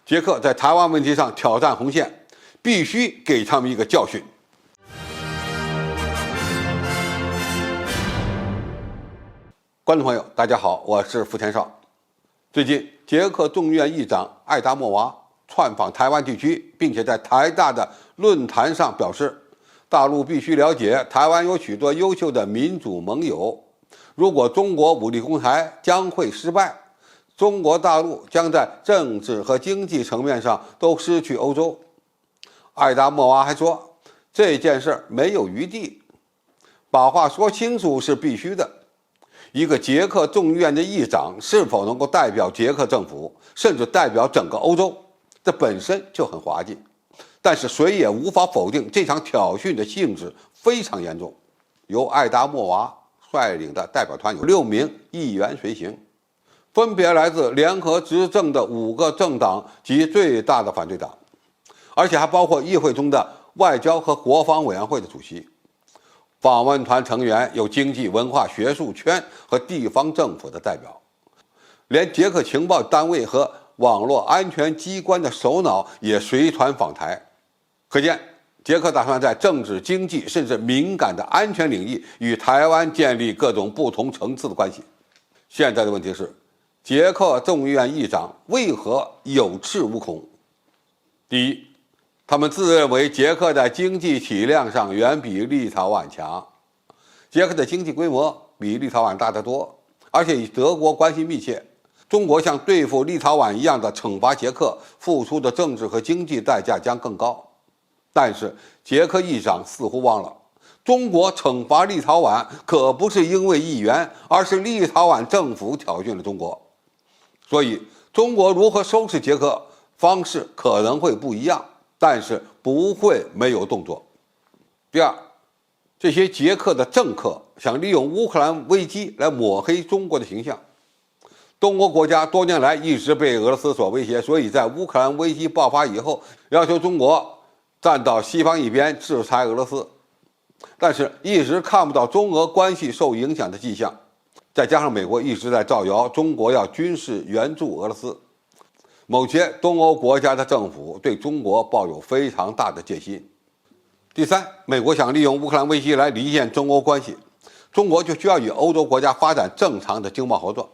捷克在台湾问题上挑战红线，必须给他们一个教训。观众朋友，大家好，我是福田少。最近，捷克众议院议长艾达莫娃窜访台湾地区，并且在台大的论坛上表示，大陆必须了解台湾有许多优秀的民主盟友，如果中国武力攻台，将会失败。中国大陆将在政治和经济层面上都失去欧洲。艾达莫娃还说，这件事没有余地，把话说清楚是必须的。一个捷克众议院的议长是否能够代表捷克政府，甚至代表整个欧洲，这本身就很滑稽。但是谁也无法否定这场挑衅的性质非常严重。由艾达莫娃率领的代表团有6名议员随行，分别来自联合执政的5个政党及最大的反对党，而且还包括议会中的外交和国防委员会的主席。访问团成员有经济、文化、学术圈和地方政府的代表，连捷克情报单位和网络安全机关的首脑也随团访台。可见，捷克打算在政治、经济甚至敏感的安全领域与台湾建立各种不同层次的关系。现在的问题是，捷克众议院议长为何有恃无恐？第一，他们自认为捷克在经济体量上远比立陶宛强。捷克的经济规模比立陶宛大得多，而且与德国关系密切。中国像对付立陶宛一样的惩罚捷克，付出的政治和经济代价将更高。但是捷克议长似乎忘了，中国惩罚立陶宛可不是因为议员，而是立陶宛政府挑衅了中国。所以中国如何收拾捷克，方式可能会不一样，但是不会没有动作。第二，这些捷克的政客想利用乌克兰危机来抹黑中国的形象。东欧国家多年来一直被俄罗斯所威胁，所以在乌克兰危机爆发以后，要求中国站到西方一边，制裁俄罗斯。但是一直看不到中俄关系受影响的迹象，再加上美国一直在造谣中国要军事援助俄罗斯，某些东欧国家的政府对中国抱有非常大的戒心。第三，美国想利用乌克兰危机来离间中欧关系，中国就需要与欧洲国家发展正常的经贸合作。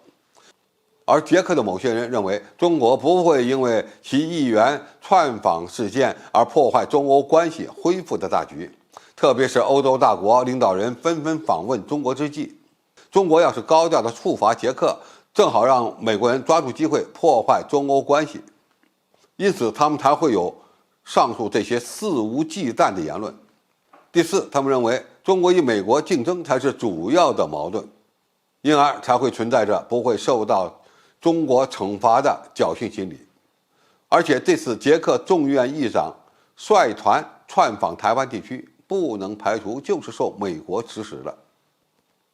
而捷克的某些人认为，中国不会因为其议员窜访事件而破坏中欧关系恢复的大局，特别是欧洲大国领导人纷纷访问中国之际，中国要是高调的处罚捷克，正好让美国人抓住机会破坏中欧关系，因此他们才会有上述这些肆无忌惮的言论。第四，他们认为中国与美国竞争才是主要的矛盾，因而才会存在着不会受到中国惩罚的侥幸心理。而且这次捷克众议院议长率团窜访台湾地区，不能排除就是受美国指使的。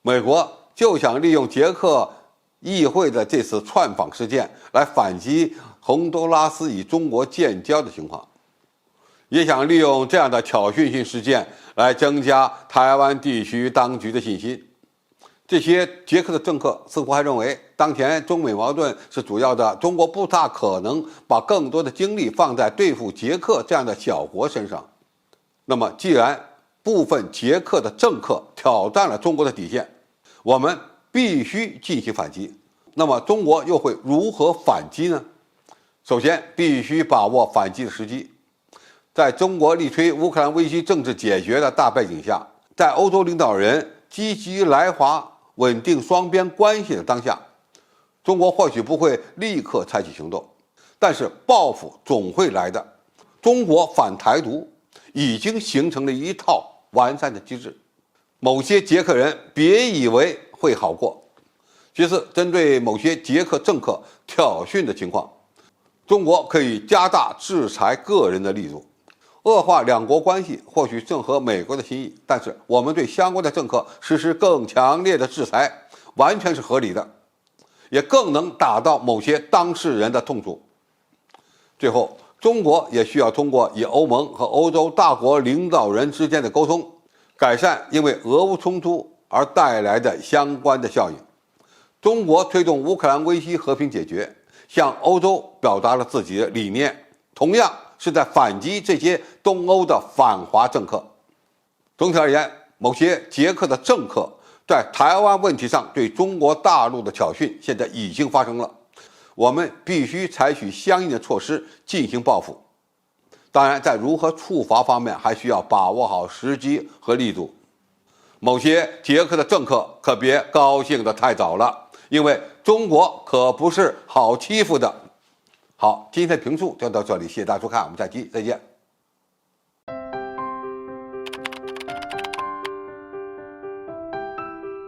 美国就想利用捷克议会的这次窜访事件来反击洪都拉斯与中国建交的情况，也想利用这样的挑衅性事件来增加台湾地区当局的信心。这些捷克的政客似乎还认为，当前中美矛盾是主要的，中国不大可能把更多的精力放在对付捷克这样的小国身上。那么既然部分捷克的政客挑战了中国的底线，我们必须进行反击。那么中国又会如何反击呢？首先必须把握反击的时机。在中国力推乌克兰危机政治解决的大背景下，在欧洲领导人积极来华稳定双边关系的当下，中国或许不会立刻采取行动，但是报复总会来的。中国反台独已经形成了一套完善的机制，某些捷克人别以为会好过。其次，针对某些捷克政客挑衅的情况，中国可以加大制裁个人的力度。恶化两国关系或许正合美国的心意，但是我们对相关的政客实施更强烈的制裁，完全是合理的，也更能打到某些当事人的痛处。最后，中国也需要通过与欧盟和欧洲大国领导人之间的沟通，改善因为俄乌冲突而带来的相关的效应。中国推动乌克兰危机和平解决，向欧洲表达了自己的理念，同样是在反击这些东欧的反华政客。总体而言，某些捷克的政客在台湾问题上对中国大陆的挑衅现在已经发生了，我们必须采取相应的措施进行报复。当然，在如何处罚方面，还需要把握好时机和力度。某些捷克的政客可别高兴得太早了，因为中国可不是好欺负的。好，今天的评述就到这里，谢谢大家收看，我们下期再见。